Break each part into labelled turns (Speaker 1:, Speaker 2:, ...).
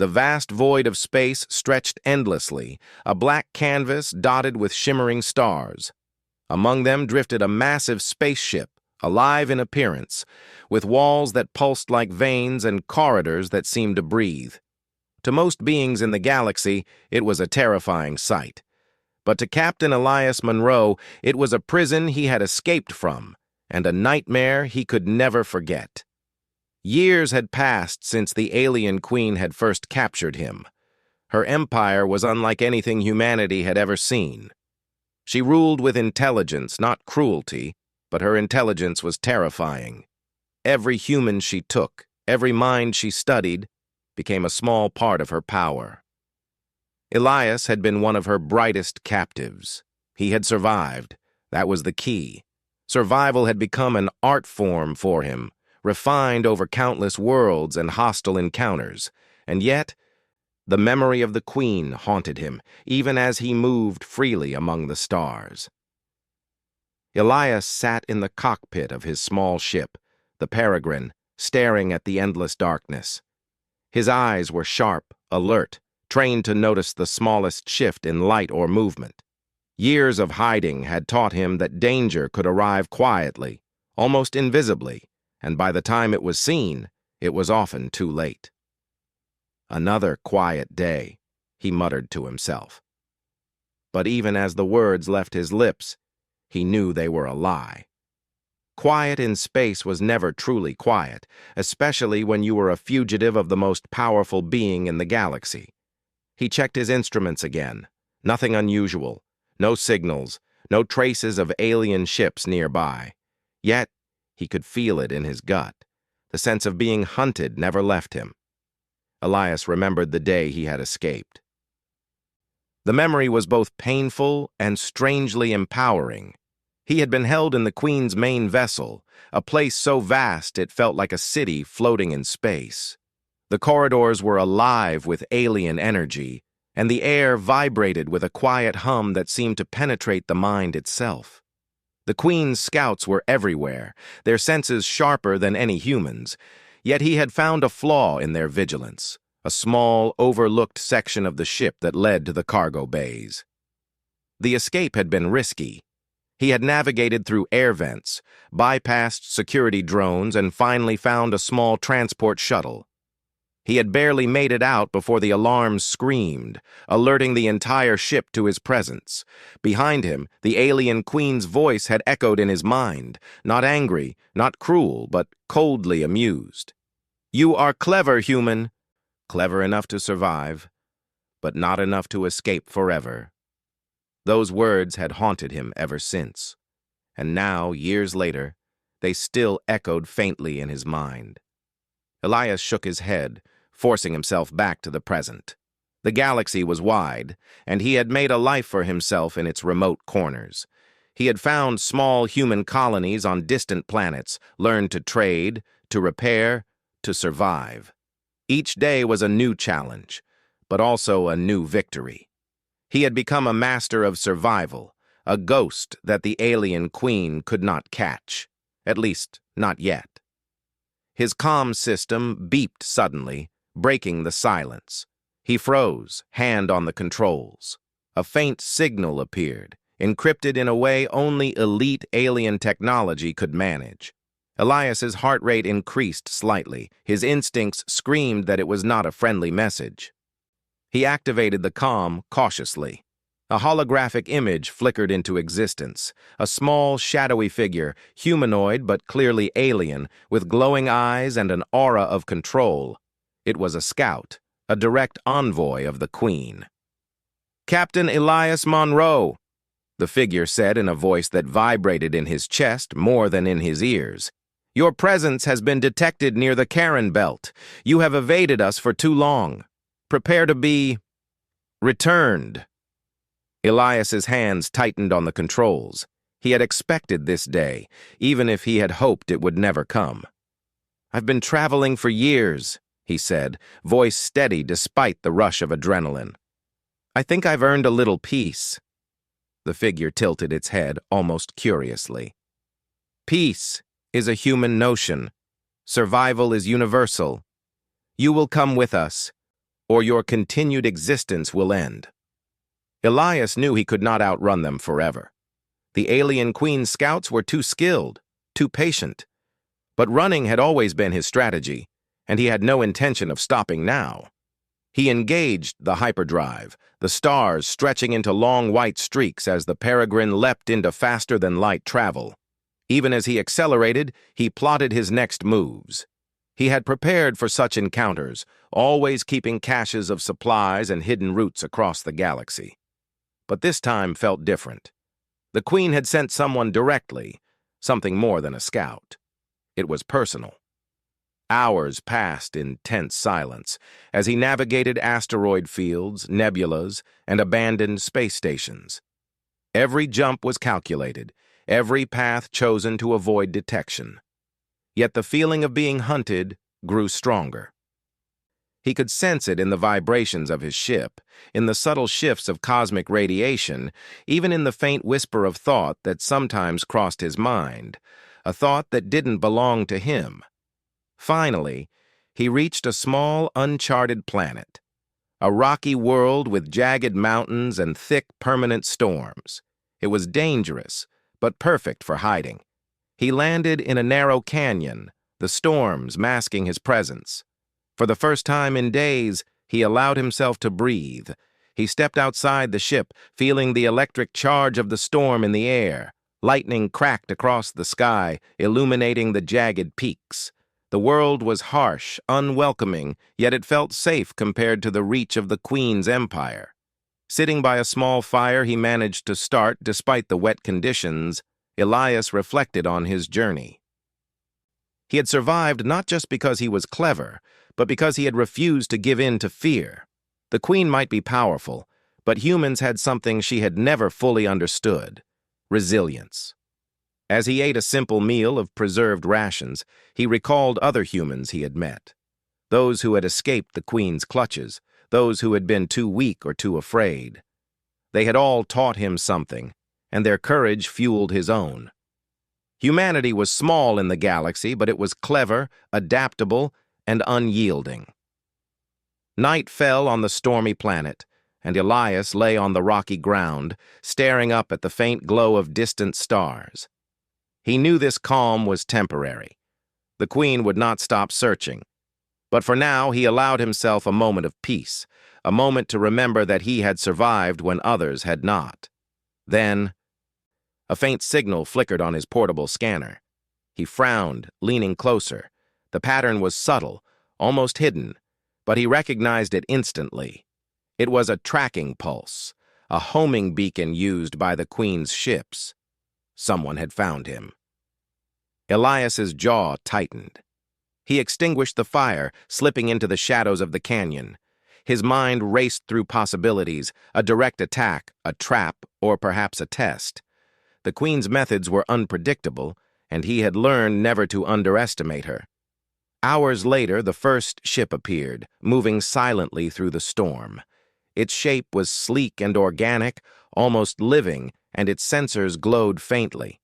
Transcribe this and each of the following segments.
Speaker 1: The vast void of space stretched endlessly, a black canvas dotted with shimmering stars. Among them drifted a massive spaceship, alive in appearance, with walls that pulsed like veins and corridors that seemed to breathe. To most beings in the galaxy, it was a terrifying sight. But to Captain Elias Monroe, it was a prison he had escaped from, and a nightmare he could never forget. Years had passed since the alien queen had first captured him. Her empire was unlike anything humanity had ever seen. She ruled with intelligence, not cruelty, but her intelligence was terrifying. Every human she took, every mind she studied, became a small part of her power. Elias had been one of her brightest captives. He had survived. That was the key. Survival had become an art form for him, refined over countless worlds and hostile encounters. And yet, the memory of the Queen haunted him, even as he moved freely among the stars. Elias sat in the cockpit of his small ship, the Peregrine, staring at the endless darkness. His eyes were sharp, alert, trained to notice the smallest shift in light or movement. Years of hiding had taught him that danger could arrive quietly, almost invisibly, and by the time it was seen, it was often too late. Another quiet day, he muttered to himself. But even as the words left his lips, he knew they were a lie. Quiet in space was never truly quiet, especially when you were a fugitive of the most powerful being in the galaxy. He checked his instruments again. Nothing unusual. No signals. No traces of alien ships nearby. Yet, he could feel it in his gut. The sense of being hunted never left him. Elias remembered the day he had escaped. The memory was both painful and strangely empowering. He had been held in the Queen's main vessel, a place so vast it felt like a city floating in space. The corridors were alive with alien energy, and the air vibrated with a quiet hum that seemed to penetrate the mind itself. The Queen's scouts were everywhere, their senses sharper than any humans, yet he had found a flaw in their vigilance, a small, overlooked section of the ship that led to the cargo bays. The escape had been risky. He had navigated through air vents, bypassed security drones, and finally found a small transport shuttle. He had barely made it out before the alarms screamed, alerting the entire ship to his presence. Behind him, the alien Queen's voice had echoed in his mind, not angry, not cruel, but coldly amused. "You are clever, human. Clever enough to survive, but not enough to escape forever." Those words had haunted him ever since, and now, years later, they still echoed faintly in his mind. Elias shook his head, forcing himself back to the present. The galaxy was wide, and he had made a life for himself in its remote corners. He had found small human colonies on distant planets, learned to trade, to repair, to survive. Each day was a new challenge, but also a new victory. He had become a master of survival, a ghost that the alien Queen could not catch, at least not yet. His comm system beeped suddenly, breaking the silence. He froze, hand on the controls. A faint signal appeared, encrypted in a way only elite alien technology could manage. Elias's heart rate increased slightly. His instincts screamed that it was not a friendly message. He activated the comm cautiously. A holographic image flickered into existence. A small, shadowy figure, humanoid but clearly alien, with glowing eyes and an aura of control. It was a scout, a direct envoy of the Queen. "Captain Elias Monroe," the figure said in a voice that vibrated in his chest more than in his ears. "Your presence has been detected near the Karen Belt. You have evaded us for too long. Prepare to be returned." Elias's hands tightened on the controls. He had expected this day, even if he had hoped it would never come. "I've been traveling for years," he said, voice steady despite the rush of adrenaline. "I think I've earned a little peace." The figure tilted its head almost curiously. "Peace is a human notion. Survival is universal. You will come with us, or your continued existence will end. Elias knew he could not outrun them forever. The alien Queen's scouts were too skilled, too patient. But running had always been his strategy, and he had no intention of stopping now. He engaged the hyperdrive, the stars stretching into long white streaks as the peregrine leapt into faster-than-light travel. Even as he accelerated, he plotted his next moves. He had prepared for such encounters, always keeping caches of supplies and hidden routes across the galaxy. But this time felt different. The Queen had sent someone directly, something more than a scout. It was personal. Hours passed in tense silence as he navigated asteroid fields, nebulas, and abandoned space stations. Every jump was calculated, every path chosen to avoid detection. Yet the feeling of being hunted grew stronger. He could sense it in the vibrations of his ship, in the subtle shifts of cosmic radiation, even in the faint whisper of thought that sometimes crossed his mind, a thought that didn't belong to him. Finally, he reached a small, uncharted planet, a rocky world with jagged mountains and thick, permanent storms. It was dangerous, but perfect for hiding. He landed in a narrow canyon, the storms masking his presence. For the first time in days, he allowed himself to breathe. He stepped outside the ship, feeling the electric charge of the storm in the air. Lightning cracked across the sky, illuminating the jagged peaks. The world was harsh, unwelcoming, yet it felt safe compared to the reach of the Queen's empire. Sitting by a small fire he managed to start despite the wet conditions, Elias reflected on his journey. He had survived not just because he was clever, but because he had refused to give in to fear. The Queen might be powerful, but humans had something she had never fully understood: resilience. As he ate a simple meal of preserved rations, he recalled other humans he had met. Those who had escaped the Queen's clutches, those who had been too weak or too afraid. They had all taught him something, and their courage fueled his own. Humanity was small in the galaxy, but it was clever, adaptable, and unyielding. Night fell on the stormy planet, and Elias lay on the rocky ground, staring up at the faint glow of distant stars. He knew this calm was temporary. The Queen would not stop searching. But for now, he allowed himself a moment of peace, a moment to remember that he had survived when others had not. Then, a faint signal flickered on his portable scanner. He frowned, leaning closer. The pattern was subtle, almost hidden, but he recognized it instantly. It was a tracking pulse, a homing beacon used by the Queen's ships. Someone had found him. Elias's jaw tightened. He extinguished the fire, slipping into the shadows of the canyon. His mind raced through possibilities: a direct attack, a trap, or perhaps a test. The Queen's methods were unpredictable, and he had learned never to underestimate her. Hours later, the first ship appeared, moving silently through the storm. Its shape was sleek and organic, almost living, and its sensors glowed faintly.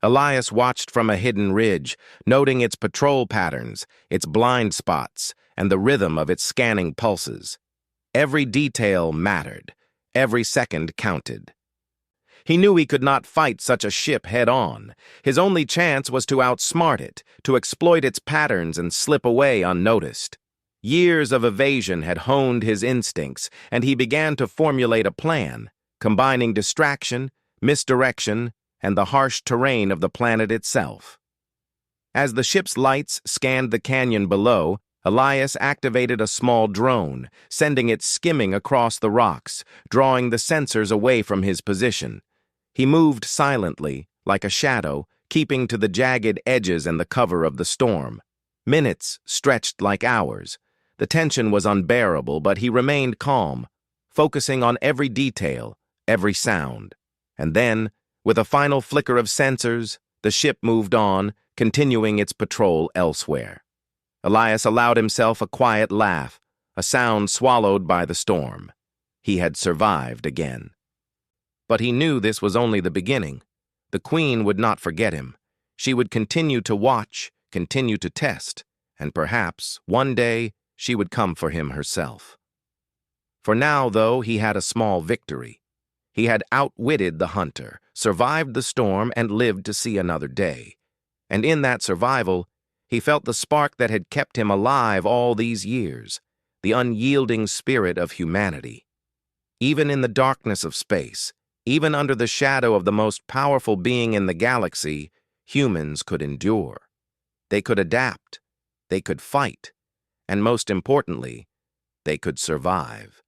Speaker 1: Elias watched from a hidden ridge, noting its patrol patterns, its blind spots, and the rhythm of its scanning pulses. Every detail mattered. Every second counted. He knew he could not fight such a ship head-on. His only chance was to outsmart it, to exploit its patterns and slip away unnoticed. Years of evasion had honed his instincts, and he began to formulate a plan, combining distraction, misdirection, and the harsh terrain of the planet itself. As the ship's lights scanned the canyon below, Elias activated a small drone, sending it skimming across the rocks, drawing the sensors away from his position. He moved silently, like a shadow, keeping to the jagged edges and the cover of the storm. Minutes stretched like hours. The tension was unbearable, but he remained calm, focusing on every detail, every sound. And then, with a final flicker of sensors, the ship moved on, continuing its patrol elsewhere. Elias allowed himself a quiet laugh, a sound swallowed by the storm. He had survived again. But he knew this was only the beginning. The Queen would not forget him. She would continue to watch, continue to test, and perhaps, one day, she would come for him herself. For now, though, he had a small victory. He had outwitted the hunter, survived the storm, and lived to see another day. And in that survival, he felt the spark that had kept him alive all these years, the unyielding spirit of humanity. Even in the darkness of space, even under the shadow of the most powerful being in the galaxy, humans could endure. They could adapt, they could fight, and most importantly, they could survive.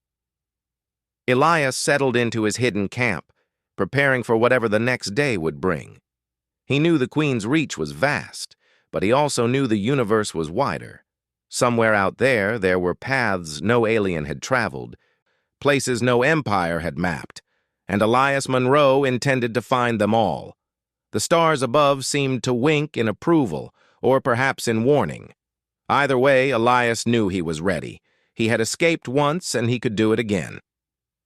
Speaker 1: Elias settled into his hidden camp, preparing for whatever the next day would bring. He knew the Queen's reach was vast, but he also knew the universe was wider. Somewhere out there, there were paths no alien had traveled, places no empire had mapped, and Elias Munro intended to find them all. The stars above seemed to wink in approval, or perhaps in warning. Either way, Elias knew he was ready. He had escaped once, and he could do it again.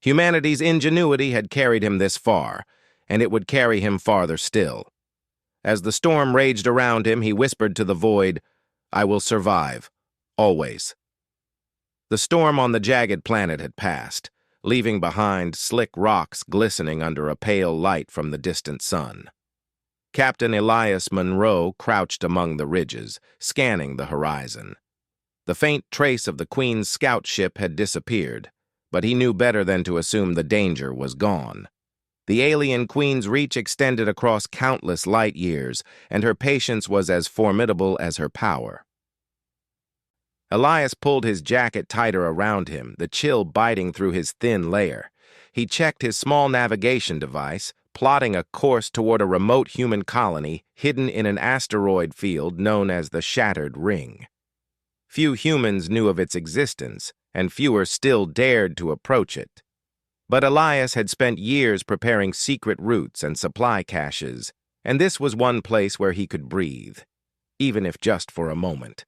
Speaker 1: Humanity's ingenuity had carried him this far, and it would carry him farther still. As the storm raged around him, he whispered to the void, "I will survive, always." The storm on the jagged planet had passed, leaving behind slick rocks glistening under a pale light from the distant sun. Captain Elias Munro crouched among the ridges, scanning the horizon. The faint trace of the Queen's scout ship had disappeared, but he knew better than to assume the danger was gone. The alien Queen's reach extended across countless light years, and her patience was as formidable as her power. Elias pulled his jacket tighter around him, the chill biting through his thin layer. He checked his small navigation device, plotting a course toward a remote human colony hidden in an asteroid field known as the Shattered Ring. Few humans knew of its existence, and fewer still dared to approach it. But Elias had spent years preparing secret routes and supply caches, and this was one place where he could breathe, even if just for a moment.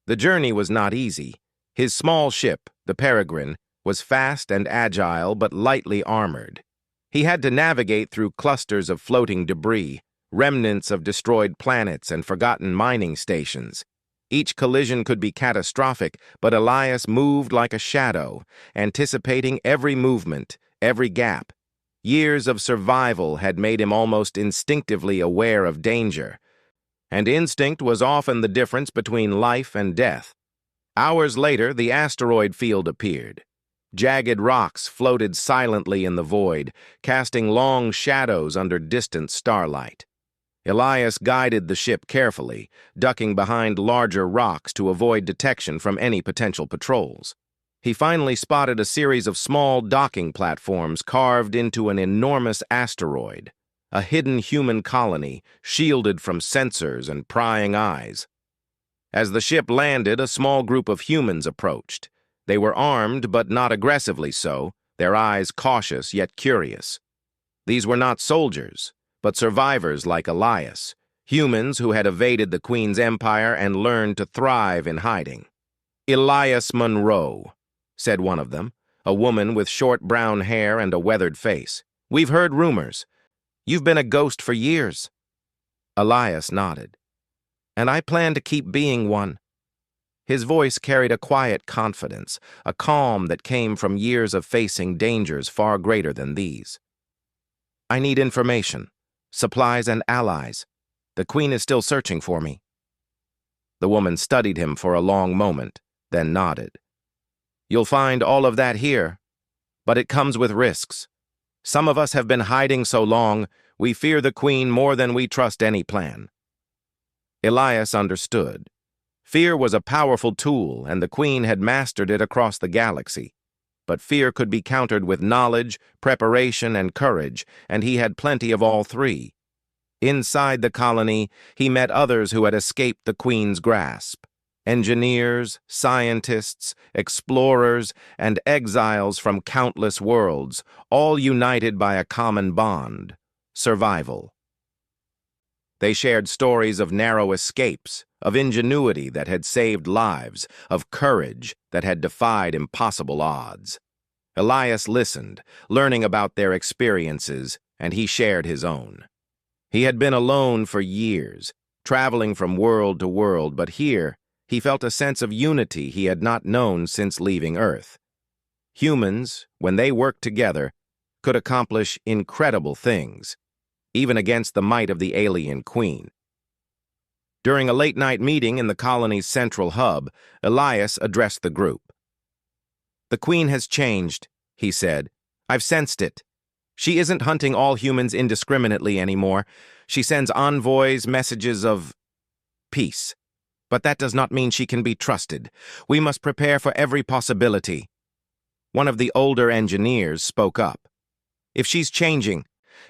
Speaker 1: The journey was not easy. His small ship, the Peregrine, was fast and agile but lightly armored. He had to navigate through clusters of floating debris, remnants of destroyed planets and forgotten mining stations. Each collision could be catastrophic, but Elias moved like a shadow, anticipating every movement, every gap. Years of survival had made him almost instinctively aware of danger, and instinct was often the difference between life and death. Hours later, the asteroid field appeared. Jagged rocks floated silently in the void, casting long shadows under distant starlight. Elias guided the ship carefully, ducking behind larger rocks to avoid detection from any potential patrols. He finally spotted a series of small docking platforms carved into an enormous asteroid, a hidden human colony shielded from sensors and prying eyes. As the ship landed, a small group of humans approached. They were armed, but not aggressively so, their eyes cautious yet curious. These were not soldiers, but survivors like Elias, humans who had evaded the Queen's empire and learned to thrive in hiding. "Elias Munro," said one of them, a woman with short brown hair and a weathered face. "We've heard rumors. You've been a ghost for years." Elias nodded. "And I plan to keep being one." His voice carried a quiet confidence, a calm that came from years of facing dangers far greater than these. "I need information, supplies and allies. The Queen is still searching for me." The woman studied him for a long moment, then nodded. "You'll find all of that here, but it comes with risks. Some of us have been hiding so long, we fear the Queen more than we trust any plan." Elias understood. Fear was a powerful tool, and the Queen had mastered it across the galaxy. But fear could be countered with knowledge, preparation, and courage, and he had plenty of all three. Inside the colony, he met others who had escaped the Queen's grasp. Engineers, scientists, explorers, and exiles from countless worlds, all united by a common bond: survival. They shared stories of narrow escapes, of ingenuity that had saved lives, of courage that had defied impossible odds. Elias listened, learning about their experiences, and he shared his own. He had been alone for years, traveling from world to world, but here he felt a sense of unity he had not known since leaving Earth. Humans, when they worked together, could accomplish incredible things, even against the might of the alien queen. During a late-night meeting in the colony's central hub, Elias addressed the group. "The queen has changed," he said. "I've sensed it. She isn't hunting all humans indiscriminately anymore. She sends envoys, messages of peace. But that does not mean she can be trusted. We must prepare for every possibility." One of the older engineers spoke up. "If she's changing,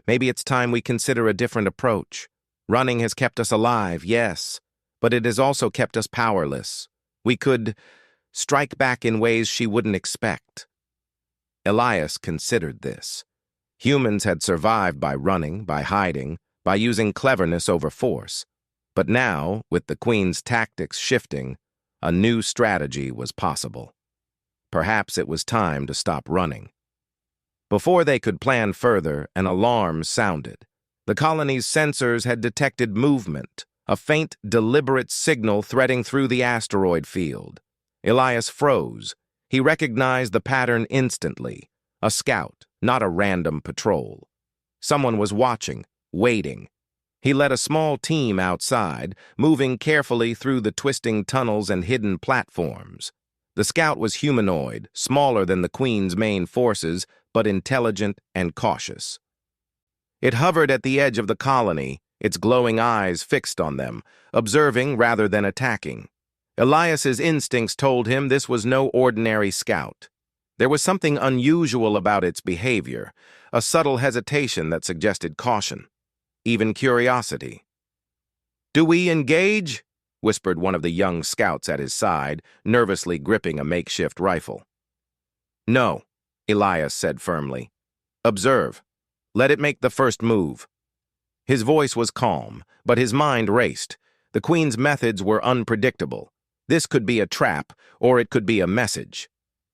Speaker 1: maybe it's time we consider a different approach. Running has kept us alive, yes, but it has also kept us powerless. We could strike back in ways she wouldn't expect." Elias considered this. Humans had survived by running, by hiding, by using cleverness over force. But now, with the Queen's tactics shifting, a new strategy was possible. Perhaps it was time to stop running. Before they could plan further, an alarm sounded. The colony's sensors had detected movement, a faint, deliberate signal threading through the asteroid field. Elias froze. He recognized the pattern instantly. A scout, not a random patrol. Someone was watching, waiting. He led a small team outside, moving carefully through the twisting tunnels and hidden platforms. The scout was humanoid, smaller than the Queen's main forces, but intelligent and cautious. It hovered at the edge of the colony, its glowing eyes fixed on them, observing rather than attacking. Elias's instincts told him this was no ordinary scout. There was something unusual about its behavior, a subtle hesitation that suggested caution, even curiosity. "Do we engage?" whispered one of the young scouts at his side, nervously gripping a makeshift rifle. "No," Elias said firmly. "Observe. Let it make the first move." His voice was calm, but his mind raced. The Queen's methods were unpredictable. This could be a trap, or it could be a message.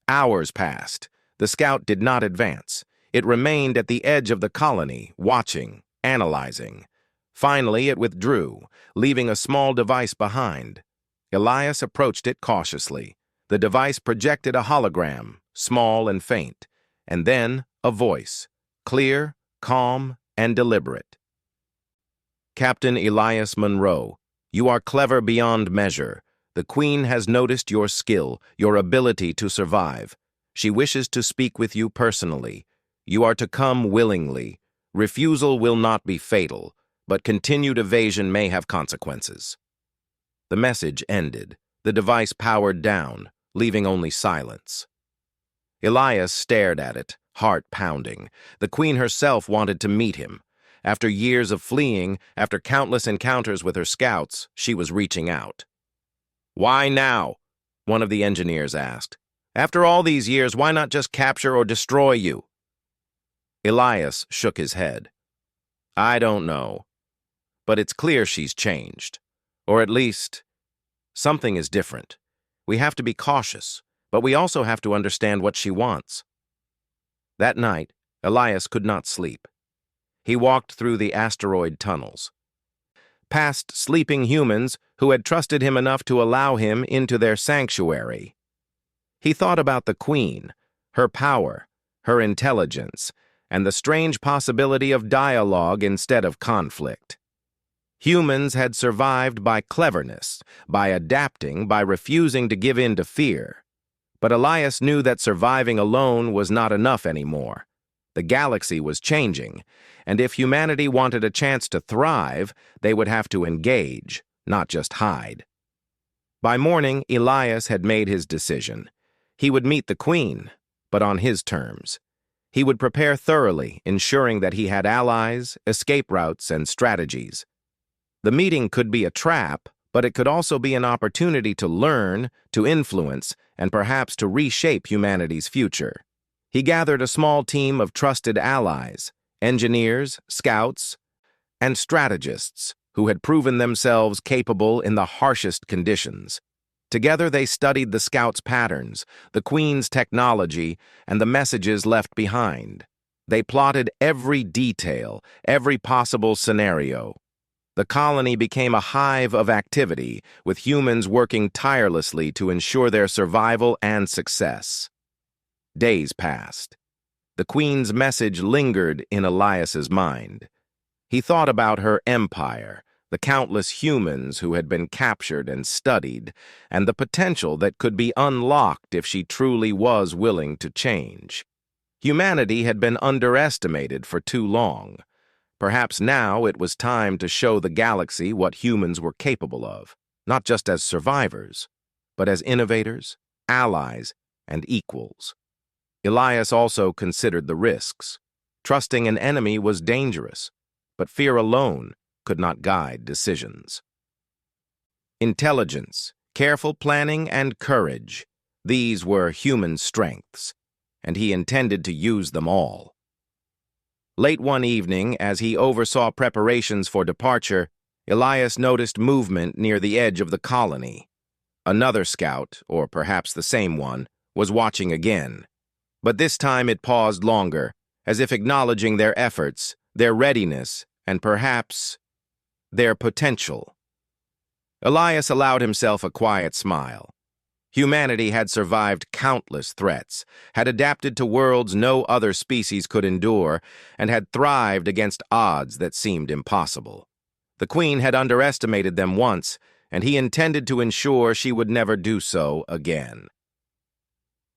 Speaker 1: Hours passed. The scout did not advance. It remained at the edge of the colony, watching, analyzing. Finally, it withdrew, leaving a small device behind. Elias approached it cautiously. The device projected a hologram, small and faint, and then a voice, clear, calm, and deliberate. "Captain Elias Monroe, you are clever beyond measure. The Queen has noticed your skill, your ability to survive. She wishes to speak with you personally. You are to come willingly. Refusal will not be fatal, but continued evasion may have consequences." The message ended. The device powered down, leaving only silence. Elias stared at it, heart pounding. The Queen herself wanted to meet him. After years of fleeing, after countless encounters with her scouts, she was reaching out. "Why now?" one of the engineers asked. "After all these years, why not just capture or destroy you?" Elias shook his head. "I don't know. But it's clear she's changed. Or at least, something is different. We have to be cautious, but we also have to understand what she wants." That night, Elias could not sleep. He walked through the asteroid tunnels, past sleeping humans who had trusted him enough to allow him into their sanctuary. He thought about the Queen, her power, her intelligence, and the strange possibility of dialogue instead of conflict. Humans had survived by cleverness, by adapting, by refusing to give in to fear. But Elias knew that surviving alone was not enough anymore. The galaxy was changing, and if humanity wanted a chance to thrive, they would have to engage, not just hide. By morning, Elias had made his decision. He would meet the Queen, but on his terms. He would prepare thoroughly, ensuring that he had allies, escape routes, and strategies. The meeting could be a trap, but it could also be an opportunity to learn, to influence, and perhaps to reshape humanity's future. He gathered a small team of trusted allies, engineers, scouts, and strategists who had proven themselves capable in the harshest conditions. Together they studied the scouts' patterns, the Queen's technology, and the messages left behind. They plotted every detail, every possible scenario. The colony became a hive of activity, with humans working tirelessly to ensure their survival and success. Days passed. The Queen's message lingered in Elias's mind. He thought about her empire, the countless humans who had been captured and studied, and the potential that could be unlocked if she truly was willing to change. Humanity had been underestimated for too long. Perhaps now it was time to show the galaxy what humans were capable of, not just as survivors, but as innovators, allies, and equals. Elias also considered the risks. Trusting an enemy was dangerous, but fear alone could not guide decisions. Intelligence, careful planning, and courage, these were human strengths, and he intended to use them all. Late one evening, as he oversaw preparations for departure, Elias noticed movement near the edge of the colony. Another scout, or perhaps the same one, was watching again. But this time it paused longer, as if acknowledging their efforts, their readiness, and perhaps their potential. Elias allowed himself a quiet smile. Humanity had survived countless threats, had adapted to worlds no other species could endure, and had thrived against odds that seemed impossible. The Queen had underestimated them once, and he intended to ensure she would never do so again.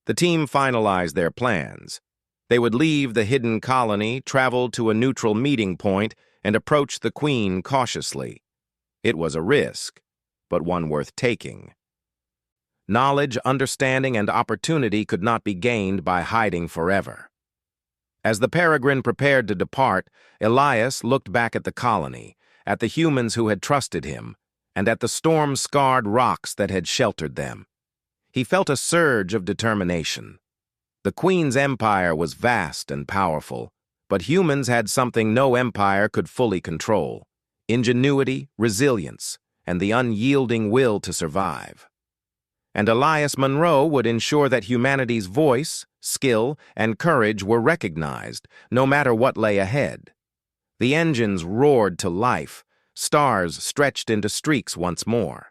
Speaker 1: The team finalized their plans. They would leave the hidden colony, travel to a neutral meeting point, and approach the Queen cautiously. It was a risk, but one worth taking. Knowledge, understanding, and opportunity could not be gained by hiding forever. As the peregrine prepared to depart, Elias looked back at the colony, at the humans who had trusted him, and at the storm-scarred rocks that had sheltered them. He felt a surge of determination. The Queen's empire was vast and powerful, but humans had something no empire could fully control: ingenuity, resilience, and the unyielding will to survive. And Elias Monroe would ensure that humanity's voice, skill, and courage were recognized, no matter what lay ahead. The engines roared to life, stars stretched into streaks once more.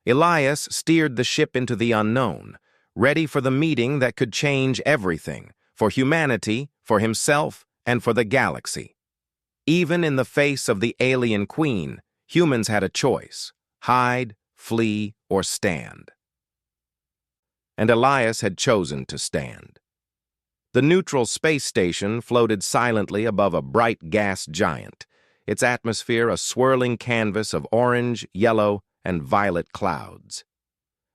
Speaker 1: Elias steered the ship into the unknown, ready for the meeting that could change everything, for humanity, for himself, and for the galaxy. Even in the face of the alien Queen, humans had a choice: hide, flee, or stand. And Elias had chosen to stand. The neutral space station floated silently above a bright gas giant, its atmosphere a swirling canvas of orange, yellow, and violet clouds.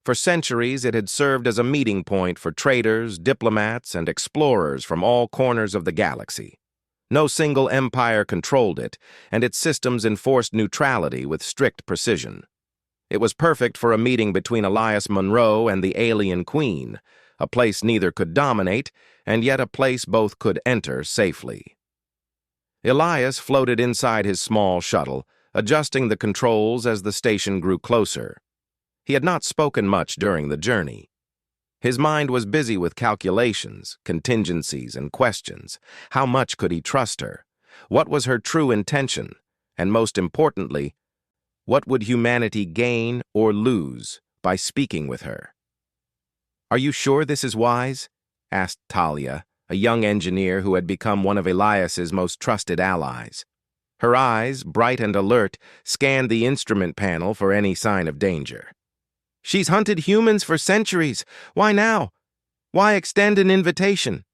Speaker 1: For centuries, it had served as a meeting point for traders, diplomats, and explorers from all corners of the galaxy. No single empire controlled it, and its systems enforced neutrality with strict precision. It was perfect for a meeting between Elias Monroe and the alien Queen, a place neither could dominate, and yet a place both could enter safely. Elias floated inside his small shuttle, adjusting the controls as the station grew closer. He had not spoken much during the journey. His mind was busy with calculations, contingencies, and questions. How much could he trust her? What was her true intention? And most importantly, what would humanity gain or lose by speaking with her? "Are you sure this is wise?" asked Talia, a young engineer who had become one of Elias's most trusted allies. Her eyes, bright and alert, scanned the instrument panel for any sign of danger. "She's hunted humans for centuries. Why now? Why extend an invitation?"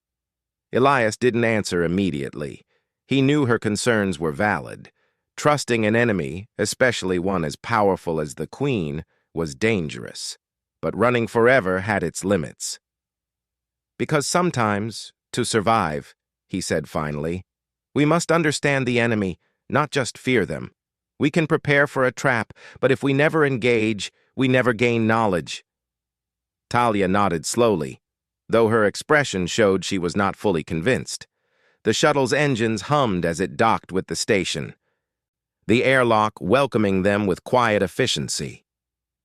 Speaker 1: Elias didn't answer immediately. He knew her concerns were valid. Trusting an enemy, especially one as powerful as the Queen, was dangerous. But running forever had its limits. "Because sometimes, to survive," he said finally, "we must understand the enemy, not just fear them. We can prepare for a trap, but if we never engage, we never gain knowledge." Talia nodded slowly, though her expression showed she was not fully convinced. The shuttle's engines hummed as it docked with the station, the airlock welcoming them with quiet efficiency.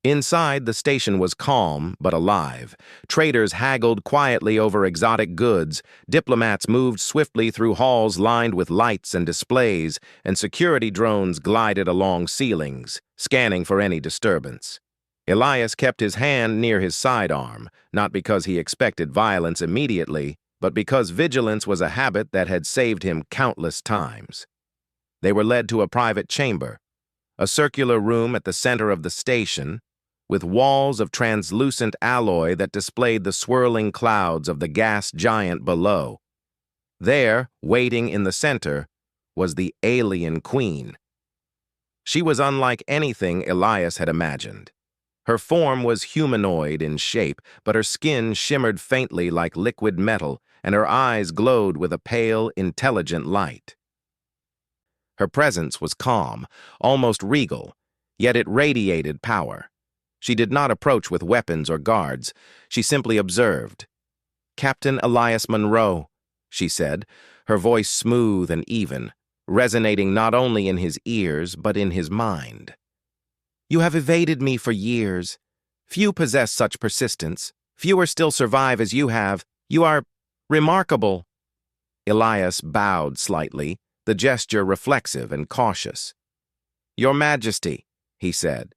Speaker 1: Inside, the station was calm but alive. Traders haggled quietly over exotic goods, diplomats moved swiftly through halls lined with lights and displays, and security drones glided along ceilings, scanning for any disturbance. Elias kept his hand near his sidearm, not because he expected violence immediately, but because vigilance was a habit that had saved him countless times. They were led to a private chamber, a circular room at the center of the station, with walls of translucent alloy that displayed the swirling clouds of the gas giant below. There, waiting in the center, was the alien queen. She was unlike anything Elias had imagined. Her form was humanoid in shape, but her skin shimmered faintly like liquid metal, and her eyes glowed with a pale, intelligent light. Her presence was calm, almost regal, yet it radiated power. She did not approach with weapons or guards. She simply observed. "Captain Elias Monroe," she said, her voice smooth and even, resonating not only in his ears but in his mind. "You have evaded me for years. Few possess such persistence. Fewer still survive as you have. You are remarkable." Elias bowed slightly, the gesture reflexive and cautious. "Your Majesty," he said.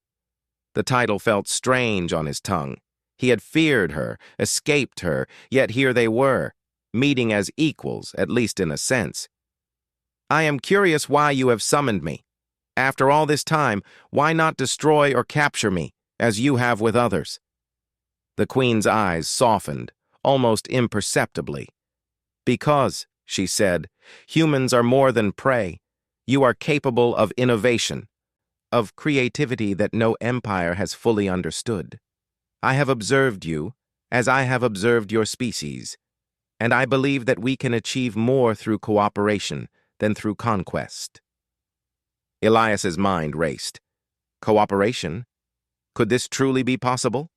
Speaker 1: The title felt strange on his tongue. He had feared her, escaped her, yet here they were, meeting as equals, at least in a sense. "I am curious why you have summoned me. After all this time, why not destroy or capture me, as you have with others?" The Queen's eyes softened, almost imperceptibly. "Because," she said, "humans are more than prey. You are capable of innovation, of creativity that no empire has fully understood. I have observed you, as I have observed your species, and I believe that we can achieve more through cooperation than through conquest." Elias's mind raced. Cooperation? Could this truly be possible?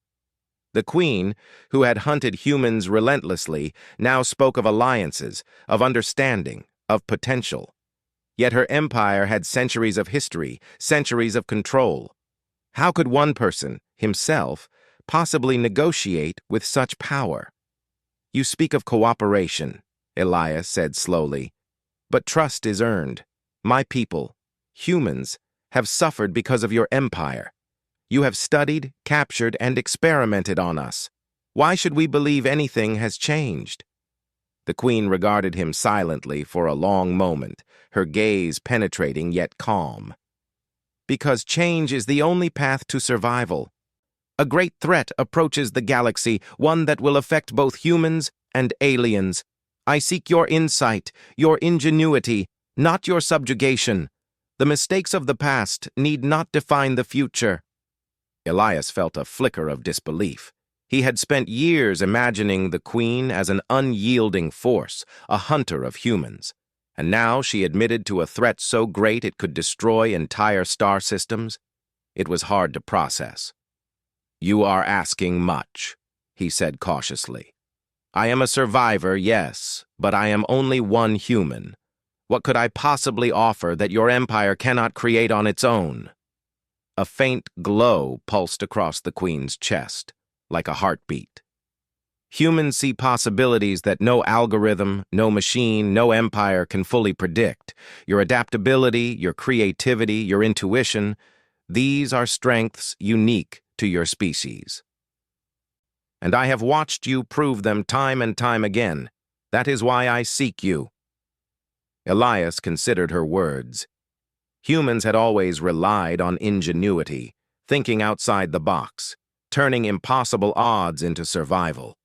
Speaker 1: The Queen, who had hunted humans relentlessly, now spoke of alliances, of understanding, of potential. Yet her empire had centuries of history, centuries of control. How could one person, himself, possibly negotiate with such power? "You speak of cooperation," Elias said slowly, "but trust is earned. My people, humans, have suffered because of your empire. You have studied, captured, and experimented on us. Why should we believe anything has changed?" The Queen regarded him silently for a long moment, her gaze penetrating yet calm. "Because change is the only path to survival. A great threat approaches the galaxy, one that will affect both humans and aliens. I seek your insight, your ingenuity, not your subjugation. The mistakes of the past need not define the future." Elias felt a flicker of disbelief. He had spent years imagining the Queen as an unyielding force, a hunter of humans. And now she admitted to a threat so great it could destroy entire star systems. It was hard to process. "You are asking much," he said cautiously. "I am a survivor, yes, but I am only one human. What could I possibly offer that your empire cannot create on its own?" A faint glow pulsed across the Queen's chest, like a heartbeat. "Humans see possibilities that no algorithm, no machine, no empire can fully predict. Your adaptability, your creativity, your intuition, these are strengths unique to your species. And I have watched you prove them time and time again. That is why I seek you." Elias considered her words. Humans had always relied on ingenuity, thinking outside the box, turning impossible odds into survival.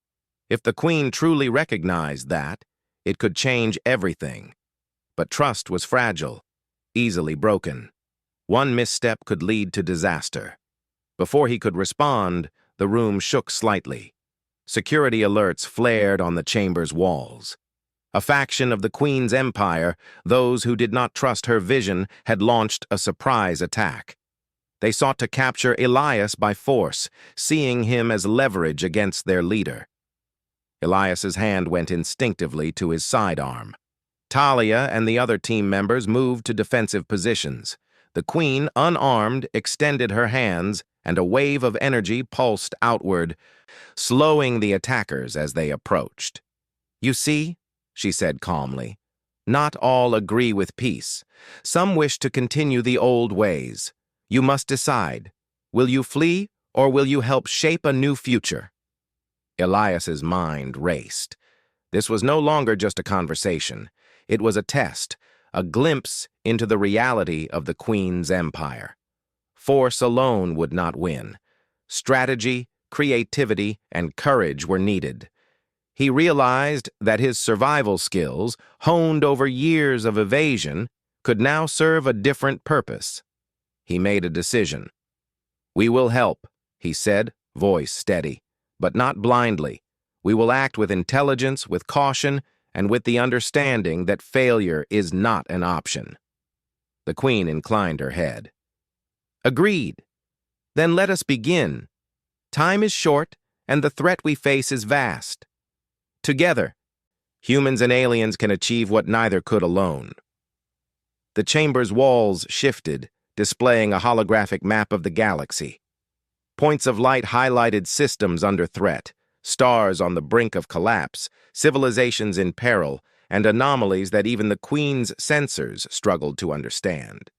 Speaker 1: If the Queen truly recognized that, it could change everything. But trust was fragile, easily broken. One misstep could lead to disaster. Before he could respond, the room shook slightly. Security alerts flared on the chamber's walls. A faction of the Queen's empire, those who did not trust her vision, had launched a surprise attack. They sought to capture Elias by force, seeing him as leverage against their leader. Elias's hand went instinctively to his sidearm. Talia and the other team members moved to defensive positions. The Queen, unarmed, extended her hands, and a wave of energy pulsed outward, slowing the attackers as they approached. "You see," she said calmly, "not all agree with peace. Some wish to continue the old ways. You must decide. Will you flee or will you help shape a new future? Elias's mind raced. This was no longer just a conversation. It was a test, a glimpse into the reality of the Queen's empire. Force alone would not win. Strategy, creativity, and courage were needed. He realized that his survival skills, honed over years of evasion, could now serve a different purpose. He made a decision. "We will help," he said, voice steady, "but not blindly. We will act with intelligence, with caution, and with the understanding that failure is not an option." The Queen inclined her head. "Agreed. Then let us begin. Time is short, and the threat we face is vast. Together, humans and aliens can achieve what neither could alone." The chamber's walls shifted, displaying a holographic map of the galaxy. Points of light highlighted systems under threat, stars on the brink of collapse, civilizations in peril, and anomalies that even the Queen's sensors struggled to understand.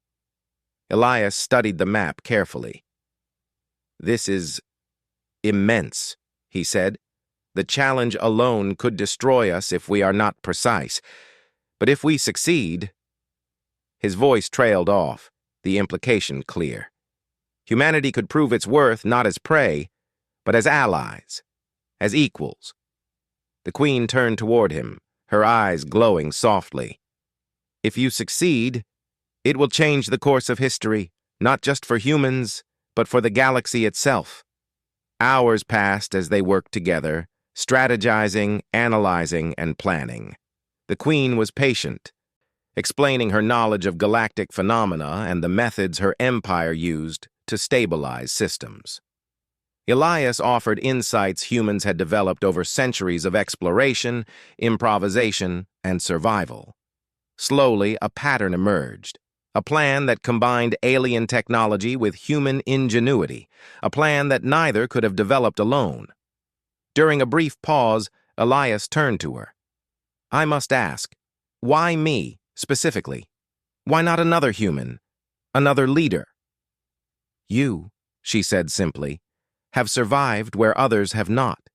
Speaker 1: Elias studied the map carefully. "This is immense," he said. "The challenge alone could destroy us if we are not precise. But if we succeed—" His voice trailed off, the implication clear. Humanity could prove its worth not as prey, but as allies, as equals. The Queen turned toward him, her eyes glowing softly. "If you succeed, it will change the course of history, not just for humans, but for the galaxy itself." Hours passed as they worked together, strategizing, analyzing, and planning. The Queen was patient, explaining her knowledge of galactic phenomena and the methods her empire used to stabilize systems. Elias offered insights humans had developed over centuries of exploration, improvisation, and survival. Slowly, a pattern emerged. A plan that combined alien technology with human ingenuity, a plan that neither could have developed alone. During a brief pause, Elias turned to her. "I must ask, why me, specifically? Why not another human, another leader?" "You," she said simply, "have survived where others have not.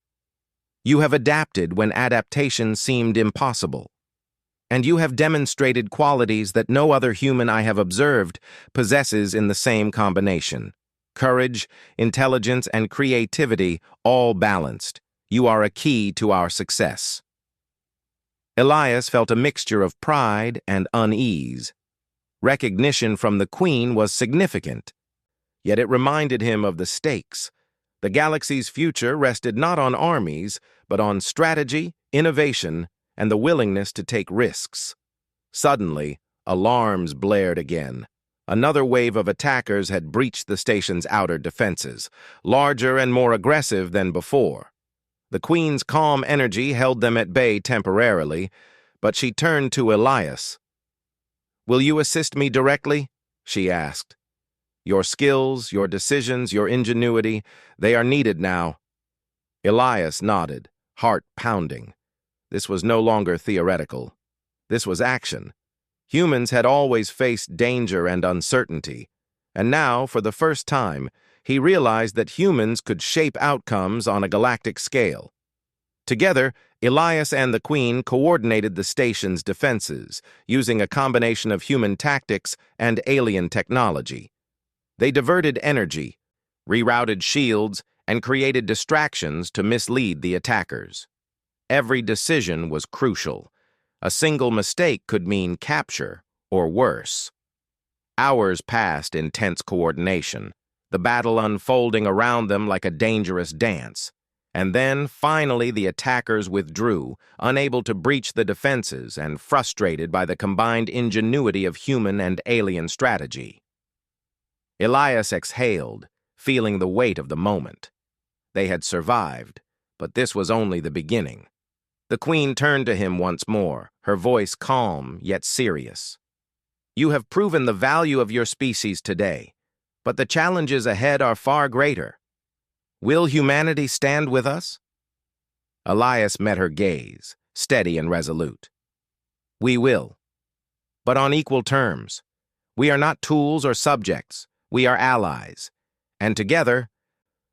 Speaker 1: You have adapted when adaptation seemed impossible. And you have demonstrated qualities that no other human I have observed possesses in the same combination. Courage, intelligence, and creativity, all balanced. You are a key to our success." Elias felt a mixture of pride and unease. Recognition from the Queen was significant, yet it reminded him of the stakes. The galaxy's future rested not on armies, but on strategy, innovation, and the willingness to take risks. Suddenly, alarms blared again. Another wave of attackers had breached the station's outer defenses, larger and more aggressive than before. The Queen's calm energy held them at bay temporarily, but she turned to Elias. "Will you assist me directly?" she asked. "Your skills, your decisions, your ingenuity, they are needed now." Elias nodded, heart pounding. This was no longer theoretical. This was action. Humans had always faced danger and uncertainty, and now, for the first time, he realized that humans could shape outcomes on a galactic scale. Together, Elias and the Queen coordinated the station's defenses, using a combination of human tactics and alien technology. They diverted energy, rerouted shields, and created distractions to mislead the attackers. Every decision was crucial. A single mistake could mean capture, or worse. Hours passed in tense coordination, the battle unfolding around them like a dangerous dance. And then, finally, the attackers withdrew, unable to breach the defenses and frustrated by the combined ingenuity of human and alien strategy. Elias exhaled, feeling the weight of the moment. They had survived, but this was only the beginning. The Queen turned to him once more, her voice calm yet serious. "You have proven the value of your species today, but the challenges ahead are far greater. Will humanity stand with us?" Elias met her gaze, steady and resolute. "We will, but on equal terms. We are not tools or subjects. We are allies. And together,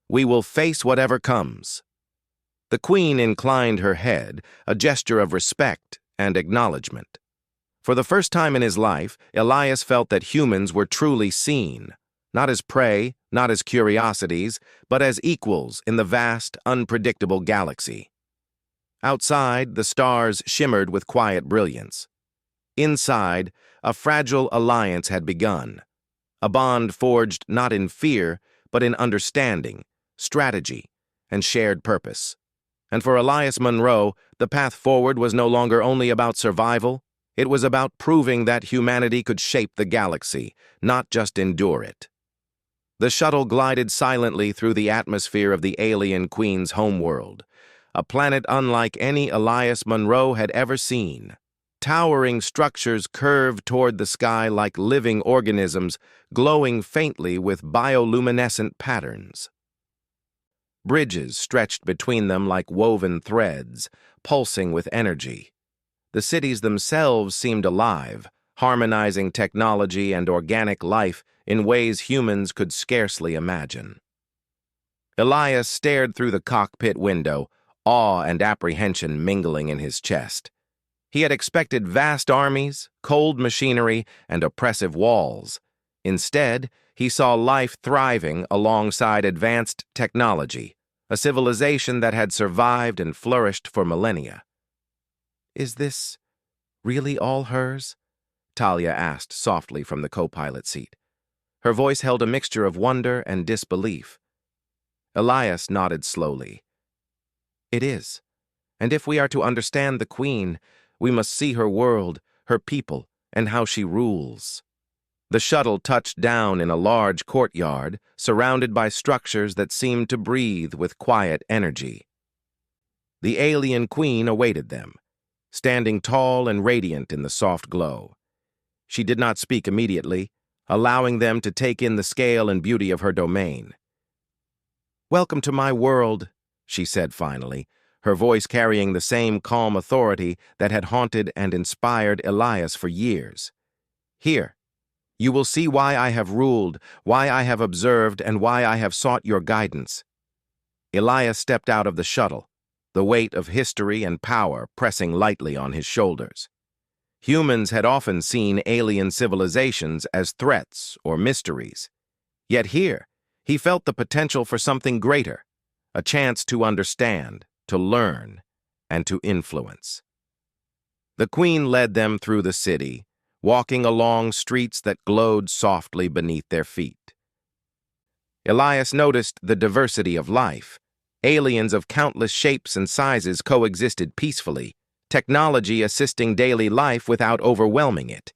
Speaker 1: We will face whatever comes." The Queen inclined her head, a gesture of respect and acknowledgement. For the first time in his life, Elias felt that humans were truly seen, not as prey, not as curiosities, but as equals in the vast, unpredictable galaxy. Outside, the stars shimmered with quiet brilliance. Inside, a fragile alliance had begun, a bond forged not in fear, but in understanding, strategy, and shared purpose. And for Elias Munro, the path forward was no longer only about survival, it was about proving that humanity could shape the galaxy, not just endure it. The shuttle glided silently through the atmosphere of the alien Queen's homeworld, a planet unlike any Elias Munro had ever seen. Towering structures curved toward the sky like living organisms, glowing faintly with bioluminescent patterns. Bridges stretched between them like woven threads, pulsing with energy. The cities themselves seemed alive, harmonizing technology and organic life in ways humans could scarcely imagine. Elias stared through the cockpit window, awe and apprehension mingling in his chest. He had expected vast armies, cold machinery, and oppressive walls. Instead, he saw life thriving alongside advanced technology, a civilization that had survived and flourished for millennia. "Is this really all hers?" Talia asked softly from the co-pilot seat. Her voice held a mixture of wonder and disbelief. Elias nodded slowly. "It is. And if we are to understand the Queen, we must see her world, her people, and how she rules." The shuttle touched down in a large courtyard, surrounded by structures that seemed to breathe with quiet energy. The alien Queen awaited them, standing tall and radiant in the soft glow. She did not speak immediately, allowing them to take in the scale and beauty of her domain. "Welcome to my world," she said finally, her voice carrying the same calm authority that had haunted and inspired Elias for years. "Here, you will see why I have ruled, why I have observed, and why I have sought your guidance." Elias stepped out of the shuttle, the weight of history and power pressing lightly on his shoulders. Humans had often seen alien civilizations as threats or mysteries. Yet here, he felt the potential for something greater, a chance to understand, to learn, and to influence. The Queen led them through the city, walking along streets that glowed softly beneath their feet. Elias noticed the diversity of life. Aliens of countless shapes and sizes coexisted peacefully, technology assisting daily life without overwhelming it.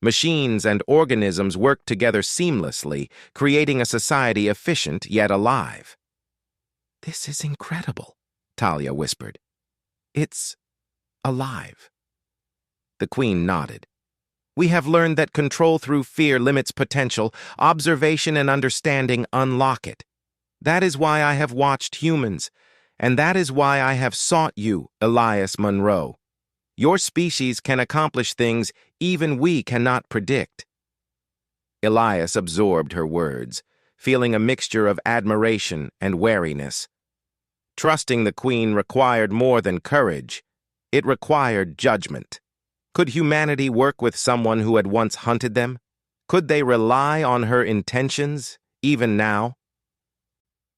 Speaker 1: Machines and organisms worked together seamlessly, creating a society efficient yet alive. "This is incredible," Talia whispered. "It's alive." The Queen nodded. "We have learned that control through fear limits potential, observation and understanding unlock it. That is why I have watched humans, and that is why I have sought you, Elias Munro. Your species can accomplish things even we cannot predict." Elias absorbed her words, feeling a mixture of admiration and wariness. Trusting the Queen required more than courage. It required judgment. Could humanity work with someone who had once hunted them? Could they rely on her intentions, even now?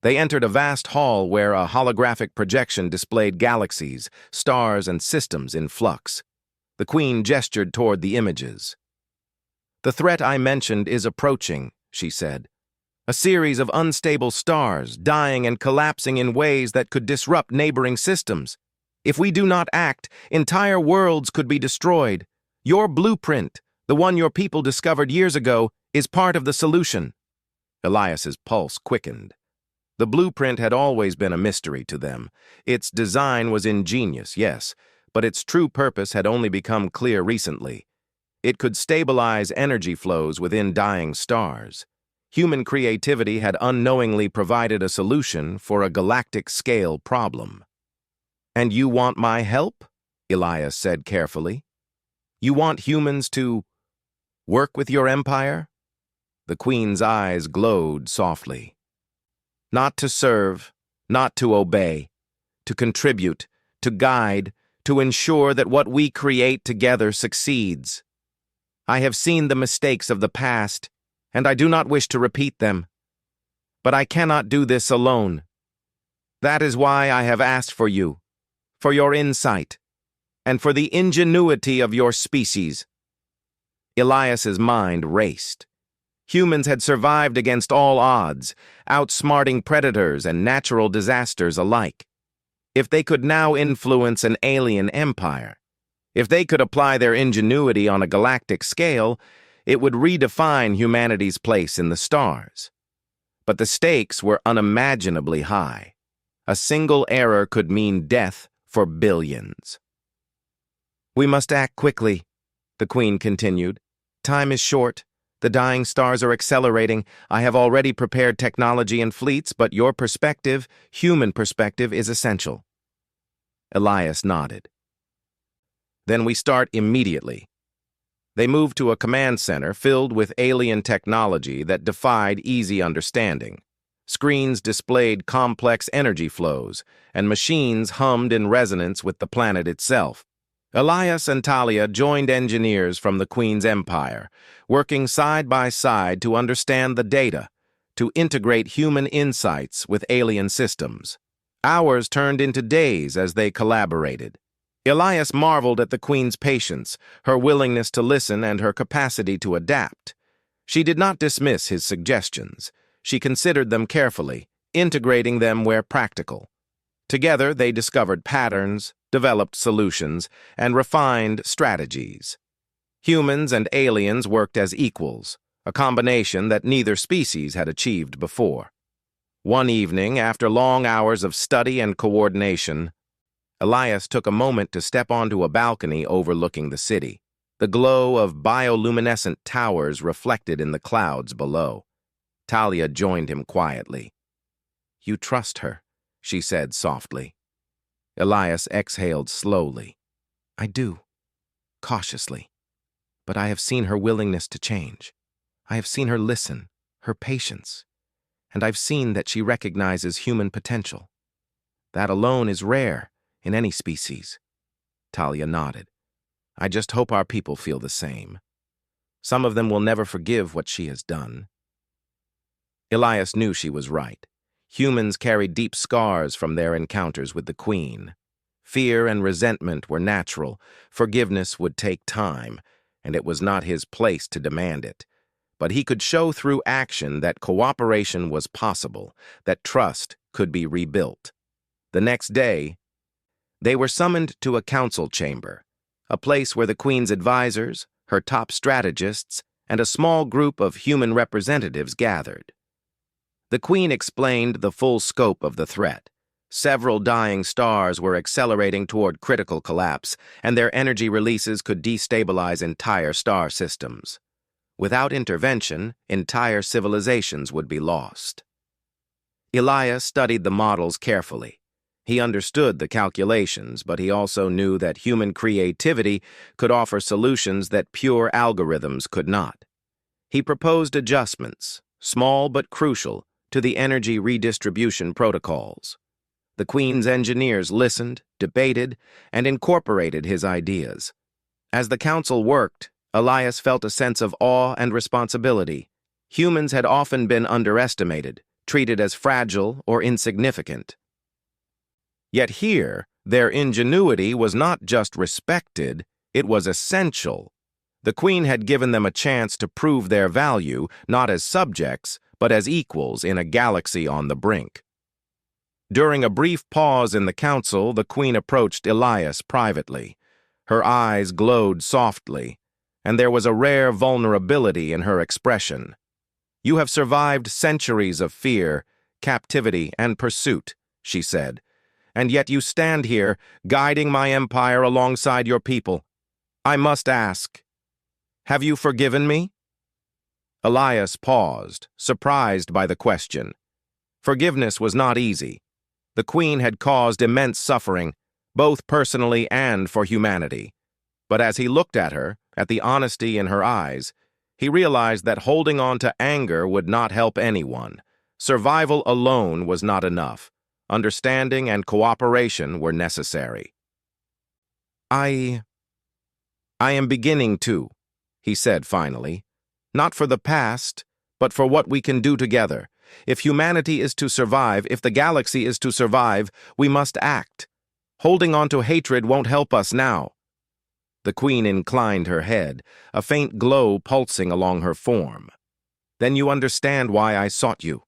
Speaker 1: They entered a vast hall where a holographic projection displayed galaxies, stars, and systems in flux. The Queen gestured toward the images. "The threat I mentioned is approaching," she said. "A series of unstable stars, dying and collapsing in ways that could disrupt neighboring systems. If we do not act, entire worlds could be destroyed. Your blueprint, the one your people discovered years ago, is part of the solution." Elias's pulse quickened. The blueprint had always been a mystery to them. Its design was ingenious, yes, but its true purpose had only become clear recently. It could stabilize energy flows within dying stars. Human creativity had unknowingly provided a solution for a galactic-scale problem. "And you want my help?" Elias said carefully. "You want humans to work with your empire?" The Queen's eyes glowed softly. Not to serve, not to obey, to contribute, to guide, to ensure that what we create together succeeds. I have seen the mistakes of the past, and I do not wish to repeat them. But I cannot do this alone. That is why I have asked for you, for your insight, and for the ingenuity of your species. Elias's mind raced. Humans had survived against all odds, outsmarting predators and natural disasters alike. If they could now influence an alien empire, if they could apply their ingenuity on a galactic scale, it would redefine humanity's place in the stars. But the stakes were unimaginably high. A single error could mean death for billions. "We must act quickly," the Queen continued. "Time is short. The dying stars are accelerating. I have already prepared technology and fleets, but your perspective, human perspective, is essential." Elias nodded. "Then we start immediately." They moved to a command center filled with alien technology that defied easy understanding. Screens displayed complex energy flows, and machines hummed in resonance with the planet itself. Elias and Talia joined engineers from the Queen's Empire, working side by side to understand the data, to integrate human insights with alien systems. Hours turned into days as they collaborated. Elias marveled at the Queen's patience, her willingness to listen, and her capacity to adapt. She did not dismiss his suggestions. She considered them carefully, integrating them where practical. Together, they discovered patterns, developed solutions, and refined strategies. Humans and aliens worked as equals, a combination that neither species had achieved before. One evening, after long hours of study and coordination, Elias took a moment to step onto a balcony overlooking the city. The glow of bioluminescent towers reflected in the clouds below. Talia joined him quietly. "You trust her," she said softly. Elias exhaled slowly. "I do, cautiously. But I have seen her willingness to change. I have seen her listen, her patience. And I've seen that she recognizes human potential. That alone is rare in any species." Talia nodded. "I just hope our people feel the same. Some of them will never forgive what she has done." Elias knew she was right. Humans carried deep scars from their encounters with the Queen. Fear and resentment were natural. Forgiveness would take time, and it was not his place to demand it. But he could show through action that cooperation was possible, that trust could be rebuilt. The next day, they were summoned to a council chamber, a place where the Queen's advisors, her top strategists, and a small group of human representatives gathered. The Queen explained the full scope of the threat. Several dying stars were accelerating toward critical collapse, and their energy releases could destabilize entire star systems. Without intervention, entire civilizations would be lost. Elias studied the models carefully. He understood the calculations, but he also knew that human creativity could offer solutions that pure algorithms could not. He proposed adjustments, small but crucial, to the energy redistribution protocols. The Queen's engineers listened, debated, and incorporated his ideas. As the council worked, Elias felt a sense of awe and responsibility. Humans had often been underestimated, treated as fragile or insignificant. Yet here, their ingenuity was not just respected, it was essential. The Queen had given them a chance to prove their value, not as subjects, but as equals in a galaxy on the brink. During a brief pause in the council, the Queen approached Elias privately. Her eyes glowed softly, and there was a rare vulnerability in her expression. "You have survived centuries of fear, captivity, and pursuit," she said, "and yet you stand here, guiding my empire alongside your people. I must ask, have you forgiven me?" Elias paused, surprised by the question. Forgiveness was not easy. The Queen had caused immense suffering, both personally and for humanity. But as he looked at her, at the honesty in her eyes, he realized that holding on to anger would not help anyone. Survival alone was not enough. Understanding and cooperation were necessary. I am beginning to, he said finally. Not for the past, but for what we can do together. If humanity is to survive, if the galaxy is to survive, we must act. Holding on to hatred won't help us now. The Queen inclined her head, a faint glow pulsing along her form. Then you understand why I sought you.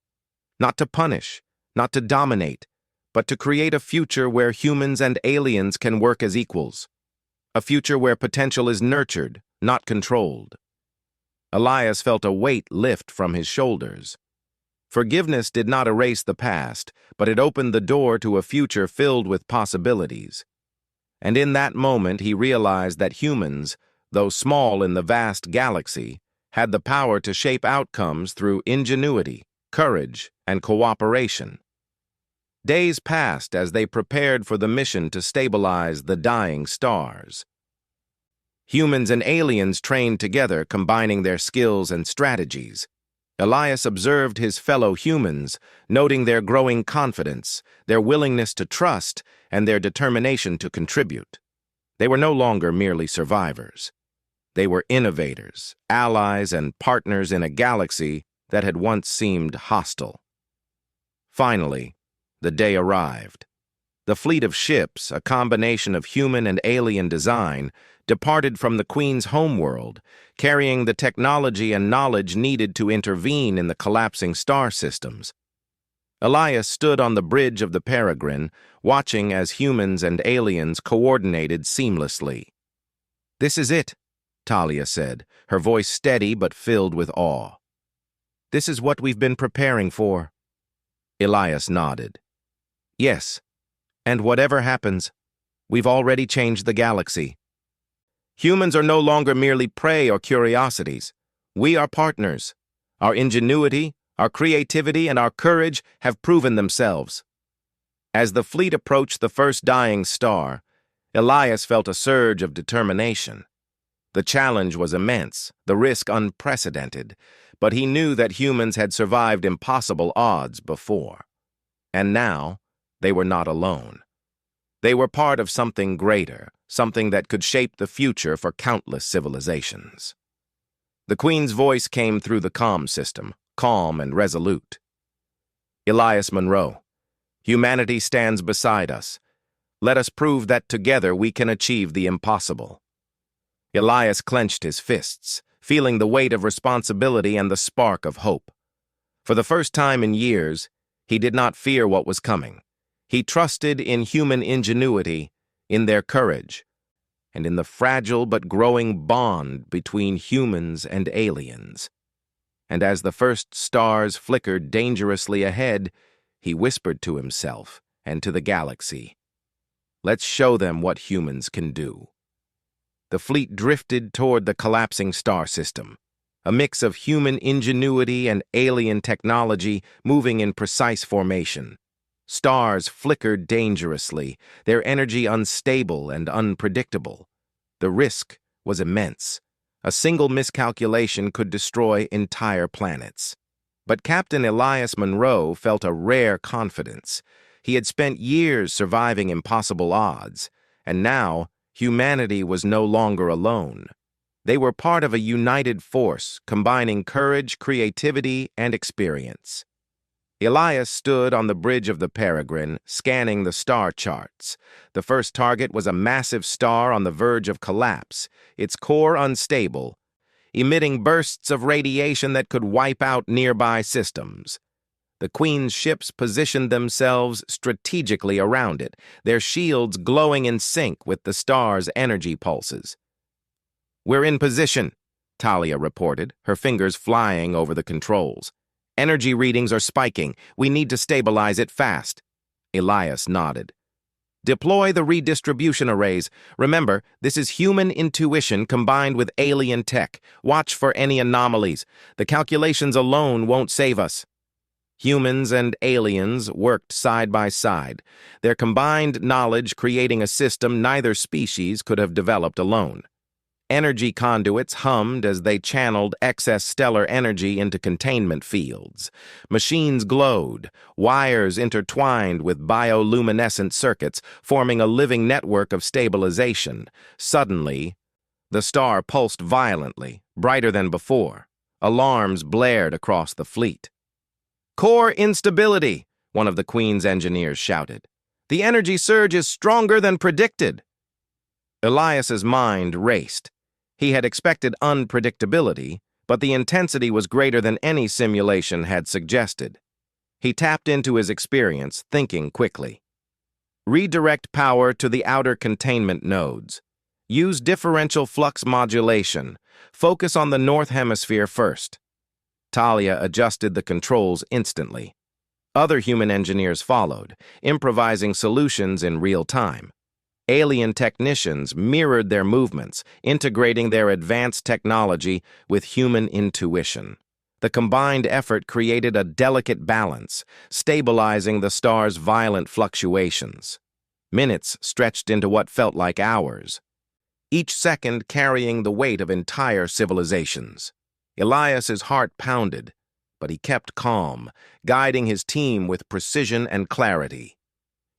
Speaker 1: Not to punish, not to dominate, but to create a future where humans and aliens can work as equals. A future where potential is nurtured, not controlled. Elias felt a weight lift from his shoulders. Forgiveness did not erase the past, but it opened the door to a future filled with possibilities. And in that moment he realized that humans, though small in the vast galaxy, had the power to shape outcomes through ingenuity, courage, and cooperation. Days passed as they prepared for the mission to stabilize the dying stars. Humans and aliens trained together, combining their skills and strategies. Elias observed his fellow humans, noting their growing confidence, their willingness to trust, and their determination to contribute. They were no longer merely survivors. They were innovators, allies, and partners in a galaxy that had once seemed hostile. Finally, the day arrived. The fleet of ships, a combination of human and alien design, departed from the Queen's homeworld, carrying the technology and knowledge needed to intervene in the collapsing star systems. Elias stood on the bridge of the Peregrine, watching as humans and aliens coordinated seamlessly. "This is it," Talia said, her voice steady but filled with awe. "This is what we've been preparing for." Elias nodded. "Yes, and whatever happens, we've already changed the galaxy. Humans are no longer merely prey or curiosities. We are partners. Our ingenuity, our creativity, and our courage have proven themselves." As the fleet approached the first dying star, Elias felt a surge of determination. The challenge was immense, the risk unprecedented, but he knew that humans had survived impossible odds before. And now, they were not alone. They were part of something greater, something that could shape the future for countless civilizations. The Queen's voice came through the comm system, calm and resolute. "Elias Monroe, humanity stands beside us. Let us prove that together we can achieve the impossible." Elias clenched his fists, feeling the weight of responsibility and the spark of hope. For the first time in years, he did not fear what was coming. He trusted in human ingenuity, in their courage, and in the fragile but growing bond between humans and aliens. And as the first stars flickered dangerously ahead, he whispered to himself and to the galaxy, "Let's show them what humans can do." The fleet drifted toward the collapsing star system, a mix of human ingenuity and alien technology moving in precise formation. Stars flickered dangerously, their energy unstable and unpredictable. The risk was immense. A single miscalculation could destroy entire planets. But Captain Elias Monroe felt a rare confidence. He had spent years surviving impossible odds, and now humanity was no longer alone. They were part of a united force, combining courage, creativity, and experience. Elias stood on the bridge of the Peregrine, scanning the star charts. The first target was a massive star on the verge of collapse, its core unstable, emitting bursts of radiation that could wipe out nearby systems. The Queen's ships positioned themselves strategically around it, their shields glowing in sync with the star's energy pulses. "We're in position," Talia reported, her fingers flying over the controls. "Energy readings are spiking. We need to stabilize it fast." Elias nodded. "Deploy the redistribution arrays. Remember, this is human intuition combined with alien tech. Watch for any anomalies. The calculations alone won't save us." Humans and aliens worked side by side, their combined knowledge creating a system neither species could have developed alone. Energy conduits hummed as they channeled excess stellar energy into containment fields. Machines glowed, wires intertwined with bioluminescent circuits, forming a living network of stabilization. Suddenly, the star pulsed violently, brighter than before. Alarms blared across the fleet. "Core instability," one of the Queen's engineers shouted. "The energy surge is stronger than predicted." Elias's mind raced. He had expected unpredictability, but the intensity was greater than any simulation had suggested. He tapped into his experience, thinking quickly. Redirect power to the outer containment nodes. Use differential flux modulation. Focus on the North Hemisphere first. Talia adjusted the controls instantly. Other human engineers followed, improvising solutions in real time. Alien technicians mirrored their movements, integrating their advanced technology with human intuition. The combined effort created a delicate balance, stabilizing the star's violent fluctuations. Minutes stretched into what felt like hours, each second carrying the weight of entire civilizations. Elias's heart pounded, but he kept calm, guiding his team with precision and clarity.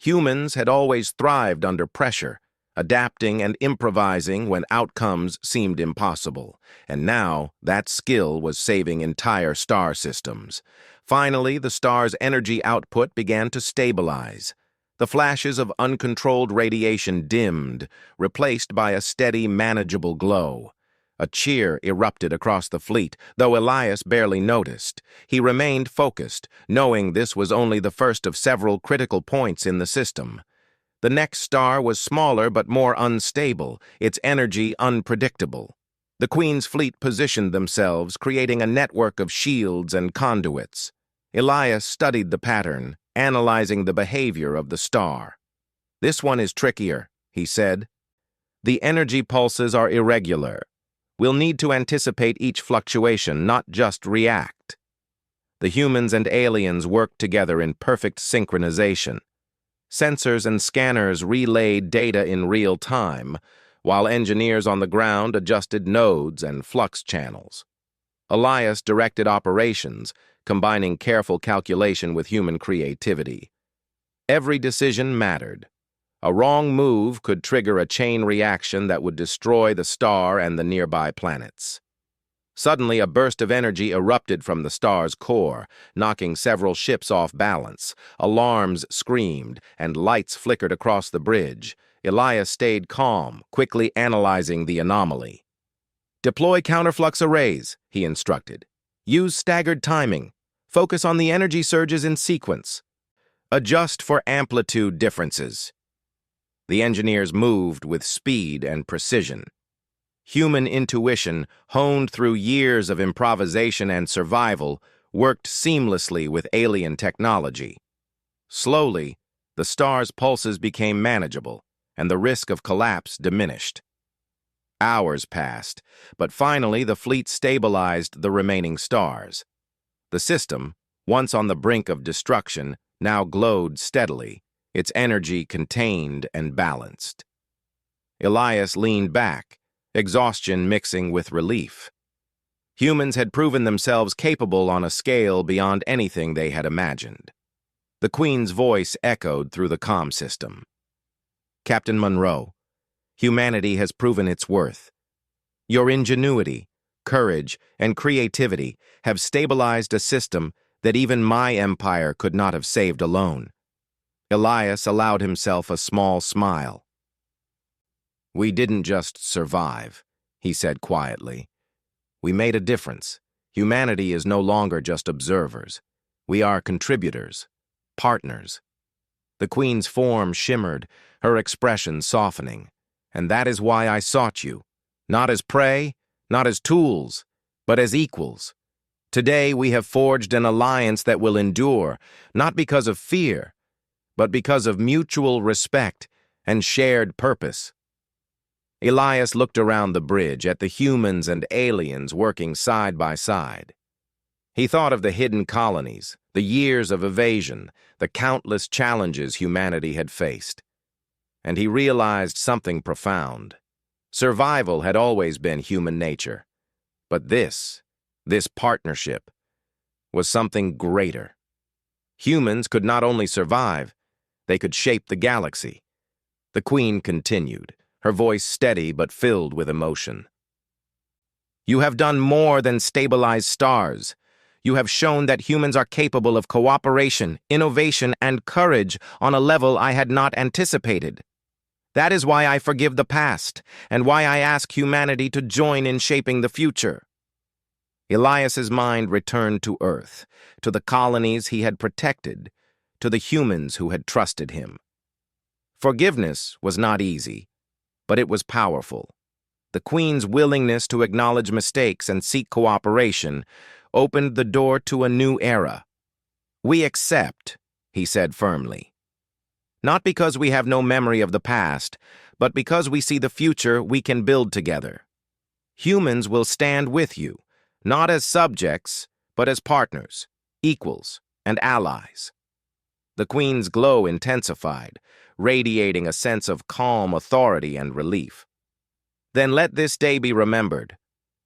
Speaker 1: Humans had always thrived under pressure, adapting and improvising when outcomes seemed impossible, and now that skill was saving entire star systems. Finally, the star's energy output began to stabilize. The flashes of uncontrolled radiation dimmed, replaced by a steady, manageable glow. A cheer erupted across the fleet, though Elias barely noticed. He remained focused, knowing this was only the first of several critical points in the system. The next star was smaller but more unstable, its energy unpredictable. The Queen's fleet positioned themselves, creating a network of shields and conduits. Elias studied the pattern, analyzing the behavior of the star. "This one is trickier," he said. "The energy pulses are irregular. We'll need to anticipate each fluctuation, not just react." The humans and aliens worked together in perfect synchronization. Sensors and scanners relayed data in real time, while engineers on the ground adjusted nodes and flux channels. Elias directed operations, combining careful calculation with human creativity. Every decision mattered. A wrong move could trigger a chain reaction that would destroy the star and the nearby planets. Suddenly, a burst of energy erupted from the star's core, knocking several ships off balance. Alarms screamed, and lights flickered across the bridge. Elias stayed calm, quickly analyzing the anomaly. "Deploy counterflux arrays," he instructed. "Use staggered timing. Focus on the energy surges in sequence. Adjust for amplitude differences." The engineers moved with speed and precision. Human intuition, honed through years of improvisation and survival, worked seamlessly with alien technology. Slowly, the star's pulses became manageable, and the risk of collapse diminished. Hours passed, but finally the fleet stabilized the remaining stars. The system, once on the brink of destruction, now glowed steadily, its energy contained and balanced. Elias leaned back, exhaustion mixing with relief. Humans had proven themselves capable on a scale beyond anything they had imagined. The Queen's voice echoed through the comm system. "Captain Monroe, humanity has proven its worth. Your ingenuity, courage, and creativity have stabilized a system that even my empire could not have saved alone." Elias allowed himself a small smile. "We didn't just survive," he said quietly. "We made a difference. Humanity is no longer just observers. We are contributors, partners." The Queen's form shimmered, her expression softening. "And that is why I sought you. Not as prey, not as tools, but as equals. Today we have forged an alliance that will endure, not because of fear, but because of mutual respect and shared purpose." Elias looked around the bridge at the humans and aliens working side by side. He thought of the hidden colonies, the years of evasion, the countless challenges humanity had faced. And he realized something profound. Survival had always been human nature. But this partnership, was something greater. Humans could not only survive, they could shape the galaxy. The Queen continued, her voice steady but filled with emotion. You have done more than stabilize stars. You have shown that humans are capable of cooperation, innovation, and courage on a level I had not anticipated. That is why I forgive the past, and why I ask humanity to join in shaping the future. Elias's mind returned to Earth, to the colonies he had protected, to the humans who had trusted him. Forgiveness was not easy, but it was powerful. The Queen's willingness to acknowledge mistakes and seek cooperation opened the door to a new era. We accept, he said firmly. Not because we have no memory of the past, but because we see the future we can build together. Humans will stand with you, not as subjects, but as partners, equals, and allies. The Queen's glow intensified, radiating a sense of calm authority and relief. Then let this day be remembered,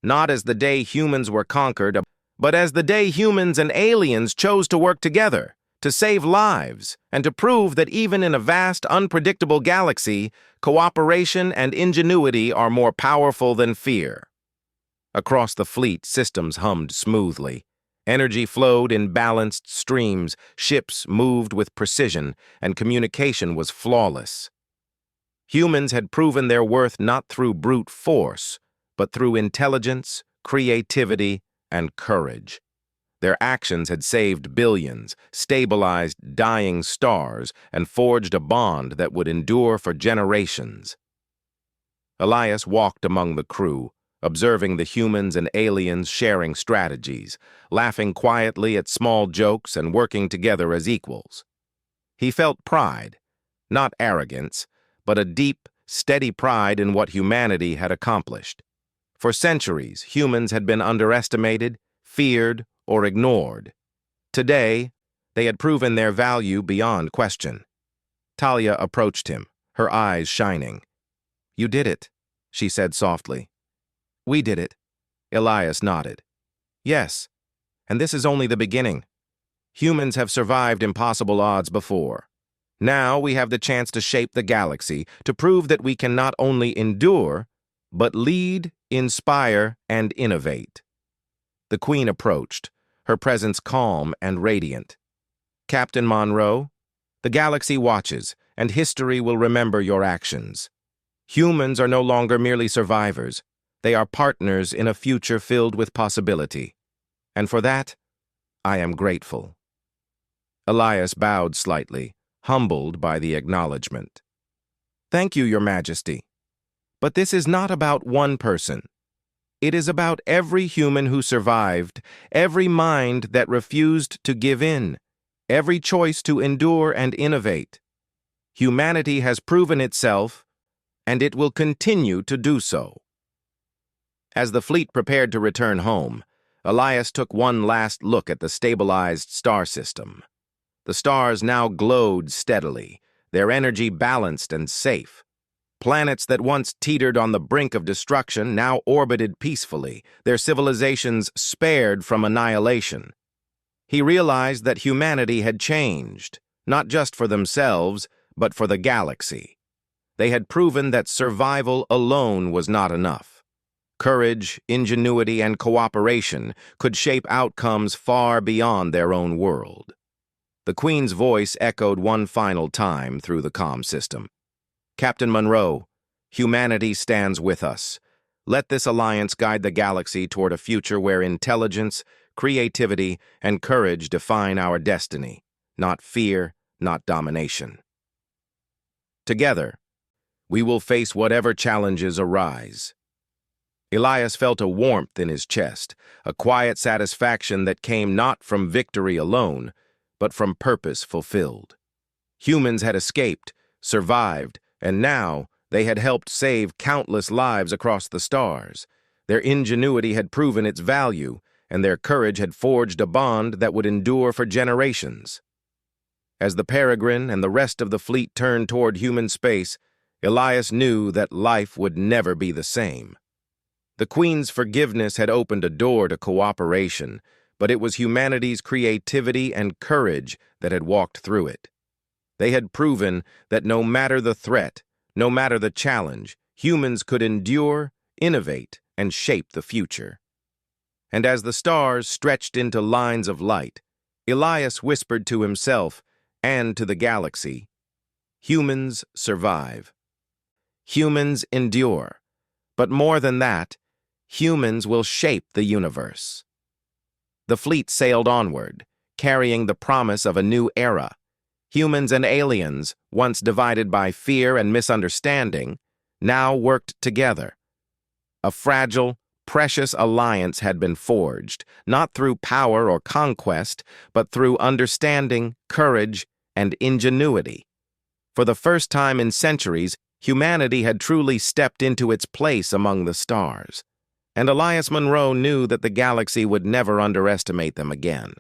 Speaker 1: not as the day humans were conquered, but as the day humans and aliens chose to work together, to save lives, and to prove that even in a vast, unpredictable galaxy, cooperation and ingenuity are more powerful than fear. Across the fleet, systems hummed smoothly. Energy flowed in balanced streams, ships moved with precision, and communication was flawless. Humans had proven their worth not through brute force, but through intelligence, creativity, and courage. Their actions had saved billions, stabilized dying stars, and forged a bond that would endure for generations. Elias walked among the crew, observing the humans and aliens sharing strategies, laughing quietly at small jokes and working together as equals. He felt pride, not arrogance, but a deep, steady pride in what humanity had accomplished. For centuries, humans had been underestimated, feared, or ignored. Today, they had proven their value beyond question. Talia approached him, her eyes shining. "You did it," she said softly. "We did it." Elias nodded. "Yes, and this is only the beginning. Humans have survived impossible odds before. Now we have the chance to shape the galaxy, to prove that we can not only endure, but lead, inspire, and innovate." The Queen approached, her presence calm and radiant. "Captain Monroe, the galaxy watches, and history will remember your actions. Humans are no longer merely survivors. They are partners in a future filled with possibility. And for that, I am grateful." Elias bowed slightly, humbled by the acknowledgement. "Thank you, Your Majesty. But this is not about one person. It is about every human who survived, every mind that refused to give in, every choice to endure and innovate. Humanity has proven itself, and it will continue to do so." As the fleet prepared to return home, Elias took one last look at the stabilized star system. The stars now glowed steadily, their energy balanced and safe. Planets that once teetered on the brink of destruction now orbited peacefully, their civilizations spared from annihilation. He realized that humanity had changed, not just for themselves, but for the galaxy. They had proven that survival alone was not enough. Courage, ingenuity, and cooperation could shape outcomes far beyond their own world. The Queen's voice echoed one final time through the comm system. "Captain Monroe, humanity stands with us. Let this alliance guide the galaxy toward a future where intelligence, creativity, and courage define our destiny, not fear, not domination. Together, we will face whatever challenges arise." Elias felt a warmth in his chest, a quiet satisfaction that came not from victory alone, but from purpose fulfilled. Humans had escaped, survived, and now they had helped save countless lives across the stars. Their ingenuity had proven its value, and their courage had forged a bond that would endure for generations. As the Peregrine and the rest of the fleet turned toward human space, Elias knew that life would never be the same. The Queen's forgiveness had opened a door to cooperation, but it was humanity's creativity and courage that had walked through it. They had proven that no matter the threat, no matter the challenge, humans could endure, innovate, and shape the future. And as the stars stretched into lines of light, Elias whispered to himself and to the galaxy, "Humans survive. Humans endure. But more than that, humans will shape the universe." The fleet sailed onward, carrying the promise of a new era. Humans and aliens, once divided by fear and misunderstanding, now worked together. A fragile, precious alliance had been forged, not through power or conquest, but through understanding, courage, and ingenuity. For the first time in centuries, humanity had truly stepped into its place among the stars. And Elias Munro knew that the galaxy would never underestimate them again.